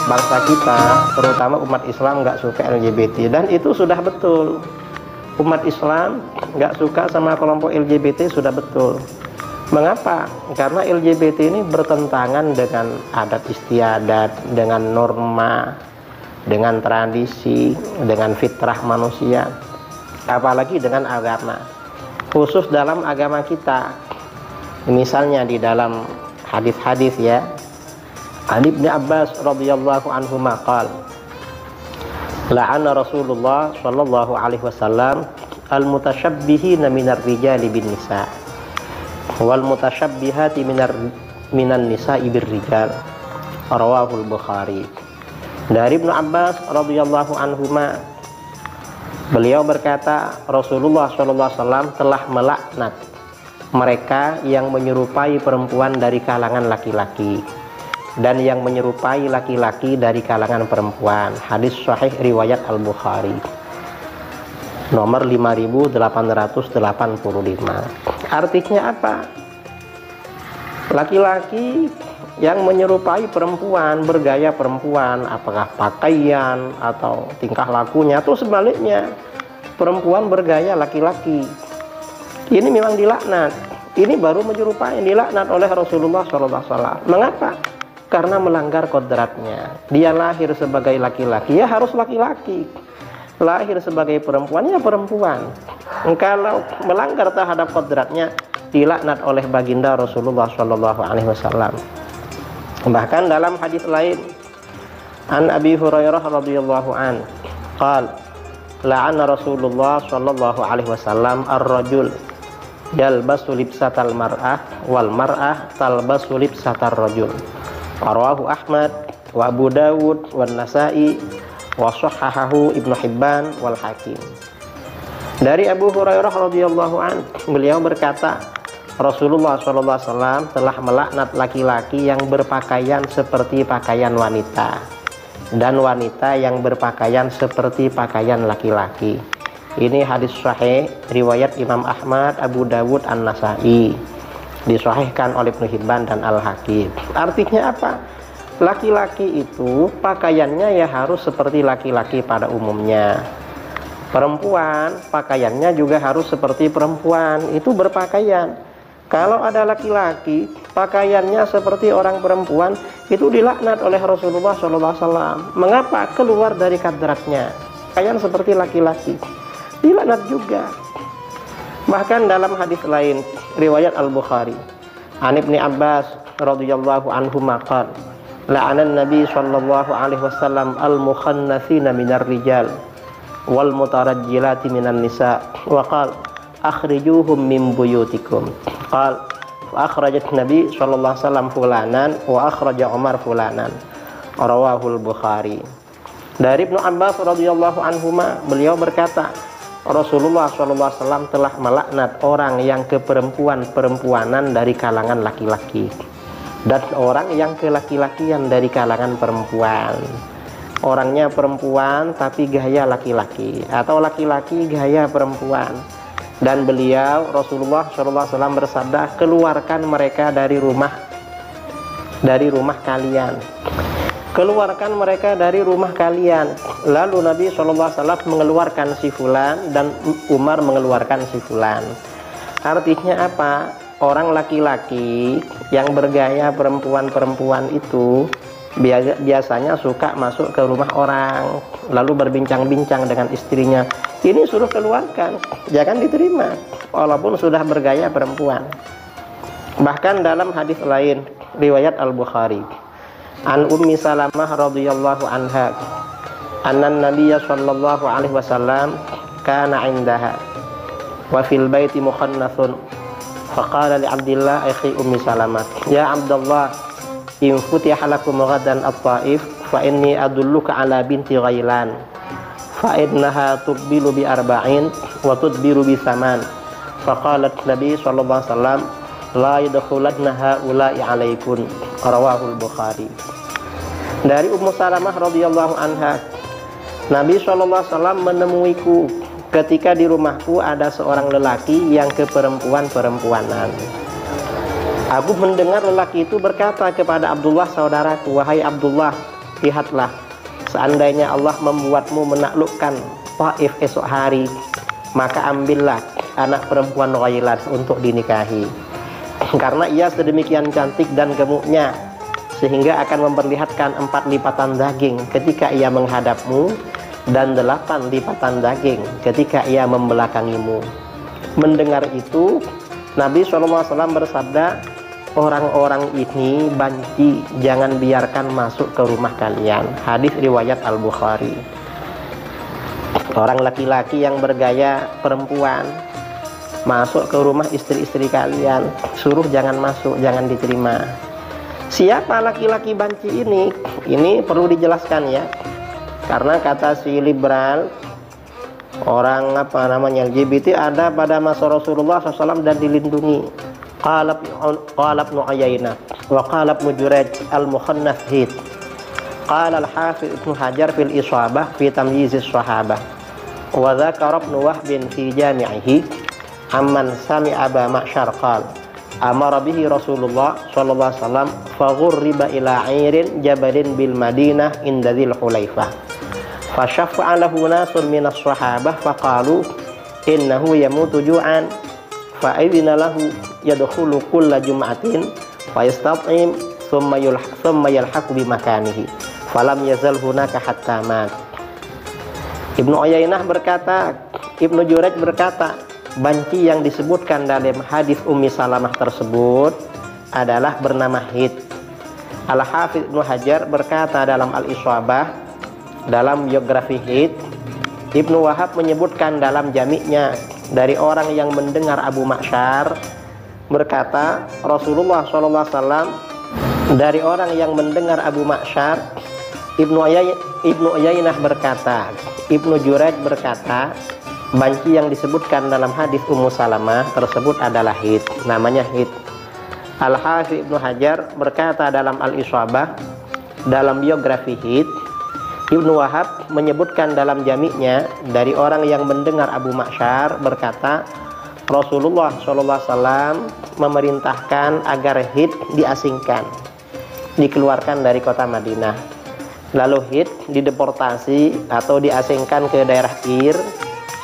bangsa kita, terutama umat Islam, nggak suka LGBT, dan itu sudah betul. Umat Islam nggak suka sama kelompok LGBT sudah betul. Mengapa? Karena LGBT ini bertentangan dengan adat istiadat, dengan norma, dengan tradisi, dengan fitrah manusia, apalagi dengan agama. Khusus dalam agama kita, misalnya di dalam hadis-hadis ya, An Ibnu Abbas radhiyallahu anhu maqal, la'ana Rasulullah sallallahu alaihi wasallam al-mutasyabbihina minar rijali bin nisa wal mutasyabbihati minan nisa'i bir rijal. Rawahul Bukhari. Dari Ibnu Abbas radhiyallahu anhuma, beliau berkata, Rasulullah sallallahu alaihi wasallam telah melaknat mereka yang menyerupai perempuan dari kalangan laki-laki dan yang menyerupai laki-laki dari kalangan perempuan. Hadis sahih riwayat Al-Bukhari nomor 5885. Artinya apa? Laki-laki yang menyerupai perempuan, bergaya perempuan, apakah pakaian atau tingkah lakunya, atau sebaliknya perempuan bergaya laki-laki, ini memang dilaknat. Ini baru menyerupai, dilaknat oleh Rasulullah SAW. Mengapa? Karena melanggar kodratnya. Dia lahir sebagai laki-laki, ya harus laki-laki. Lahir sebagai perempuan, ya perempuan. Kalau melanggar terhadap kodratnya, dilaknat oleh baginda Rasulullah SAW. Bahkan dalam hadis lain, An Abi Hurairah radhiyallahu an, qala la'ana Rasulullah sallallahu alaihi wasallam ar-rajul yalbasu libsatal mar'ah wal mar'ah talbasu libsatar rajul. Rawahu Ahmad wa Abu Dawud wa Nasa'i wa sahhahahu Ibnu Hibban wal Hakim. Dari Abu Hurairah radhiyallahu an, beliau berkata, Rasulullah SAW telah melaknat laki-laki yang berpakaian seperti pakaian wanita dan wanita yang berpakaian seperti pakaian laki-laki. Ini hadis sahih riwayat Imam Ahmad, Abu Dawud, An-Nasa'i, disahihkan oleh Ibnu Hibban dan Al-Hakim. Artinya apa? Laki-laki itu pakaiannya ya harus seperti laki-laki pada umumnya. Perempuan pakaiannya juga harus seperti perempuan, itu berpakaian. Kalau ada laki-laki pakaiannya seperti orang perempuan, itu dilaknat oleh Rasulullah SAW. Mengapa? Keluar dari kadratnya, pakaian seperti laki-laki, dilaknat juga. Bahkan dalam hadis lain riwayat Al-Bukhari, An Ibnu Abbas radhiyallahu anhu maqal, la'anan Nabi sallallahu alaihi wasallam al-mukhannatsina minar rijal wal mutarajjilati minan nisa wa qala akhrijuhum min buyutikum. Qal wa akhrajat Nabi sallallahu alaihi wasallam fulanan wa akhraja Umar fulanan. Rawahul Bukhari. Dari Ibnu Abbas radhiyallahu anhuma, beliau berkata, Rasulullah sallallahu alaihi wasallam telah melaknat orang yang keperempuan-perempuanan dari kalangan laki-laki dan orang yang kelaki-lakian dari kalangan perempuan. Orangnya perempuan tapi gaya laki-laki, atau laki-laki gaya perempuan. Dan beliau Rasulullah SAW bersabda, keluarkan mereka dari rumah kalian, keluarkan mereka dari rumah kalian. Lalu Nabi SAW mengeluarkan si fulan dan Umar mengeluarkan si fulan. Artinya apa? Orang laki-laki yang bergaya perempuan-perempuan itu biasanya suka masuk ke rumah orang, lalu berbincang-bincang dengan istrinya. Ini suruh keluarkan, jangan diterima walaupun sudah bergaya perempuan. Bahkan dalam hadis lain riwayat Al-Bukhari, An Ummi Salamah radhiyallahu anha, annan Nabiyya sallallahu alaihi wasallam kana indaha wa fil baiti mukhannathun faqala li Abdillah akhi Ummi Salamah, ya Abdullah, in futiha lakum ghadan at-Taif fa inni adulluka ala binti Ghailan fa innaha tuqbilu bi arba'in wa tudbiru bi saman. Faqalat Nabi sallallahu alaihi wasallam la yadkhulanna haula'i alaikun. Rawahul Bukhari. Dari Ummu Salamah radhiyallahu anha, Nabi sallallahu alaihi wasallam menemuiku ketika di rumahku ada seorang lelaki yang keperempuan-perempuanan. Aku mendengar lelaki itu berkata kepada Abdullah saudaraku, wahai Abdullah, lihatlah, seandainya Allah membuatmu menaklukkan Taif esok hari, maka ambillah anak perempuan Ghailan untuk dinikahi, karena ia sedemikian cantik dan gemuknya sehingga akan memperlihatkan 4 lipatan daging ketika ia menghadapmu dan 8 lipatan daging ketika ia membelakangimu. Mendengar itu, Nabi SAW bersabda, orang-orang ini banci, jangan biarkan masuk ke rumah kalian. Hadis riwayat Al-Bukhari. Orang laki-laki yang bergaya perempuan masuk ke rumah istri-istri kalian, suruh jangan masuk, jangan diterima. Siapa laki-laki banci ini? Ini perlu dijelaskan ya, karena kata si liberal, orang LGBT ada pada masa Rasulullah SAW dan dilindungi. Qala Ibnu Uyainah wa qala Ibnu Jurayj al-Mukhannas hid. Qala al-Hafiz Ibnu Hajar fil Isabah fi Tamyiz as-Sahabah wa dzakara Ibnu Wahb fi Jami'ihi amman sami'a Aba Ma'syar qala amara bihi Rasulullah sallallahu alaihi wasallam fa ghurriba ila 'airin jabalin bil Madinah inda Dzil Hulaifah fa syaffa'a lahu nasun minas sahabah faqalu innahu yamutu ju'an fa idhina lahu yadkhulu kulla jum'atin fa yastat'im thumma yalhaqu bi makanihi falam yazal hunaka hatta mat. Ibnu Uyainah berkata, Ibnu Jurayj berkata, banci yang disebutkan dalam hadis Ummi Salamah tersebut adalah bernama Hid. Al-Hafiz Ibnu Hajar berkata dalam Al-Isabah, dalam biografi Hid, Ibnu Wahab menyebutkan dalam jami'nya dari orang yang mendengar Abu Ma'syar berkata, Rasulullah SAW dari orang yang mendengar Abu Ma'syar. Ibnu Uyainah berkata, Ibnu Jurayj berkata, banci yang disebutkan dalam hadis Ummu Salamah tersebut adalah Hid, namanya Hid. Al-Hafiz Ibnu Hajar berkata dalam Al-Isabah, dalam biografi Hid, Ibnu Wahab menyebutkan dalam jami'nya dari orang yang mendengar Abu Ma'syar berkata, Rasulullah SAW memerintahkan agar Hid diasingkan, dikeluarkan dari kota Madinah. Lalu Hid dideportasi atau diasingkan ke daerah Ir,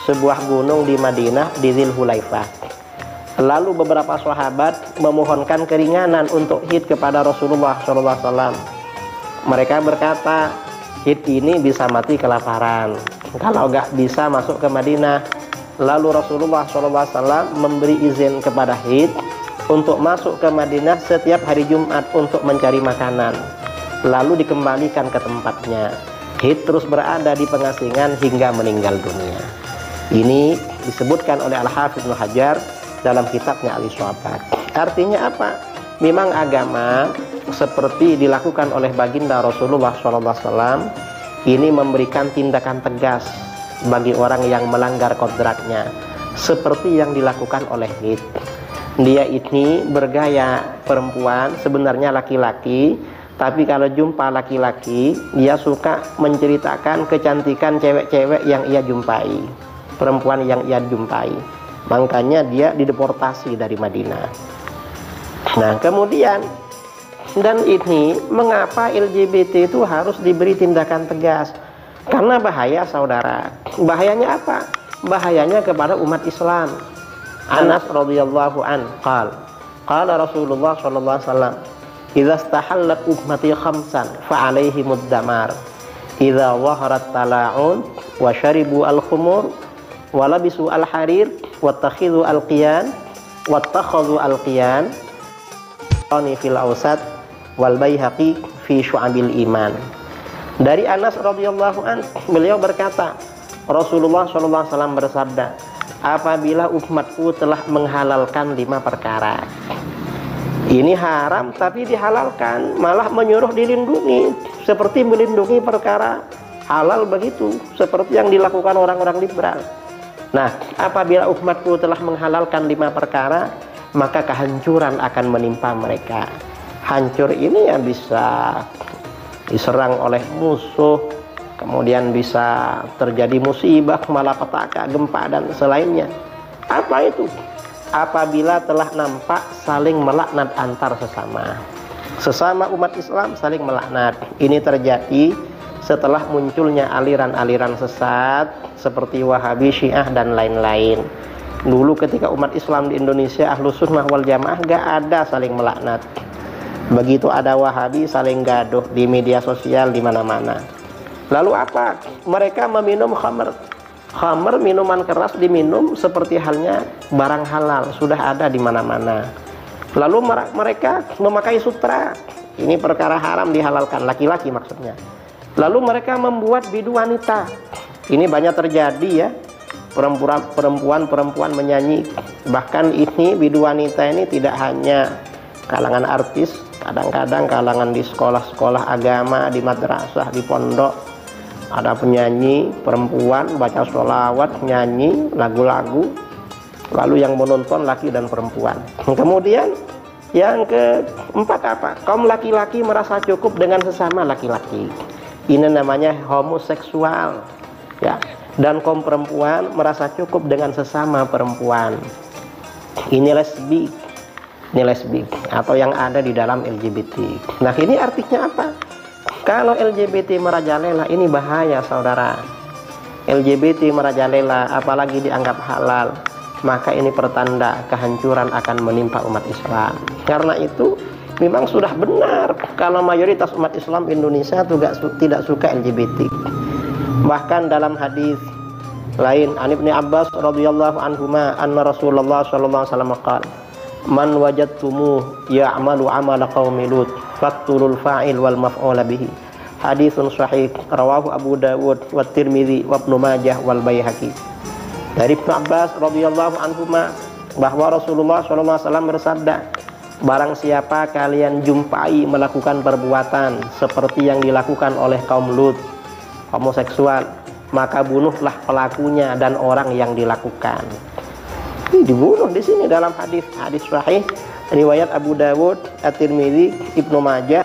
sebuah gunung di Madinah di Dzil Hulaifah. Lalu beberapa sahabat memohonkan keringanan untuk Hid kepada Rasulullah SAW. Mereka berkata, Hid ini bisa mati kelaparan kalau nggak bisa masuk ke Madinah. Lalu Rasulullah SAW memberi izin kepada Hid untuk masuk ke Madinah setiap hari Jumat untuk mencari makanan, lalu dikembalikan ke tempatnya. Hid terus berada di pengasingan hingga meninggal dunia. Ini disebutkan oleh Al-Hafiz Ibnu Hajar dalam kitabnya Al-Isabah. Artinya apa? Memang agama seperti dilakukan oleh baginda Rasulullah SAW ini memberikan tindakan tegas bagi orang yang melanggar kodratnya, seperti yang dilakukan oleh Hid. Dia ini bergaya perempuan, sebenarnya laki-laki, tapi kalau jumpa laki-laki dia suka menceritakan kecantikan cewek-cewek yang ia jumpai, perempuan yang ia jumpai. Makanya dia dideportasi dari Madinah. Nah kemudian, dan ini mengapa LGBT itu harus diberi tindakan tegas? Karena bahaya, saudara. Bahayanya apa? Bahayanya kepada umat Islam. Anas radhiyallahu an qala Rasulullah sallallahu alaihi wasallam, idza istahallat ummati khamsan fa alaihimud damar idza zaharat tala'un wa syaribu al-khumur wa labisu al-harir wattakhidhu al-qiyan wattakhadhu al-qiyan fil awsat wal Baihaqi fi syu'abil iman. Dari Anas radhiyallahu an, beliau berkata, Rasulullah SAW bersabda, apabila umatku telah menghalalkan 5 perkara, ini haram tapi dihalalkan, malah menyuruh dilindungi, seperti melindungi perkara halal begitu, seperti yang dilakukan orang-orang liberal. Nah, apabila umatku telah menghalalkan 5 perkara, maka kehancuran akan menimpa mereka. Hancur ini ya bisa diserang oleh musuh, kemudian bisa terjadi musibah, malapetaka, gempa dan selainnya. Apa itu? Apabila telah nampak saling melaknat antar sesama. Sesama umat Islam saling melaknat. Ini terjadi setelah munculnya aliran-aliran sesat seperti Wahabi, Syiah, dan lain-lain. Dulu ketika umat Islam di Indonesia Ahlus Sunnah wal Jamaah gak ada saling melaknat. Begitu ada Wahabi saling gaduh di media sosial di mana-mana. Lalu apa? Mereka meminum khamr. Khamr, minuman keras diminum seperti halnya barang halal, sudah ada di mana-mana. Lalu mereka memakai sutra. Ini perkara haram dihalalkan, laki-laki maksudnya. Lalu mereka membuat bidu wanita. Ini banyak terjadi ya, perempuan menyanyi. Bahkan ini bidu wanita ini tidak hanya kalangan artis, kadang-kadang kalangan di sekolah-sekolah agama, di madrasah, di pondok, ada penyanyi perempuan baca sholawat, nyanyi lagu-lagu, lalu yang menonton laki dan perempuan. Kemudian yang keempat apa? Kaum laki-laki merasa cukup dengan sesama laki-laki. Ini namanya homoseksual ya. Dan kaum perempuan merasa cukup dengan sesama perempuan. Ini lesbi. Ini lesbi atau yang ada di dalam LGBT. Nah, ini artinya apa? Kalau LGBT merajalela, ini bahaya saudara. LGBT merajalela apalagi dianggap halal, maka ini pertanda kehancuran akan menimpa umat Islam. Karena itu memang sudah benar kalau mayoritas umat Islam Indonesia tidak suka LGBT. Bahkan dalam hadis lain, an Ibnu Abbas radhiyallahu anhuma anna Rasulullah sallallahu alaihi wasallam qala, man wajadtumu ya'malu 'amala qaumi Lut faqtulul fa'il wal maf'ul bihi. Hadisun sahih rawahu Abu Dawud wa Tirmidzi wa Ibnu Majah wal Baihaqi. Dari Ibnu Abbas radhiyallahu anhuma bahwa Rasulullah sallallahu alaihi wasallam bersabda, barang siapa kalian jumpai melakukan perbuatan seperti yang dilakukan oleh kaum Lut, homoseksual, maka bunuhlah pelakunya dan orang yang dilakukan. Ini dibunuh di sini dalam hadis sahih riwayat Abu Dawud, At-Tirmidzi, Ibnu Majah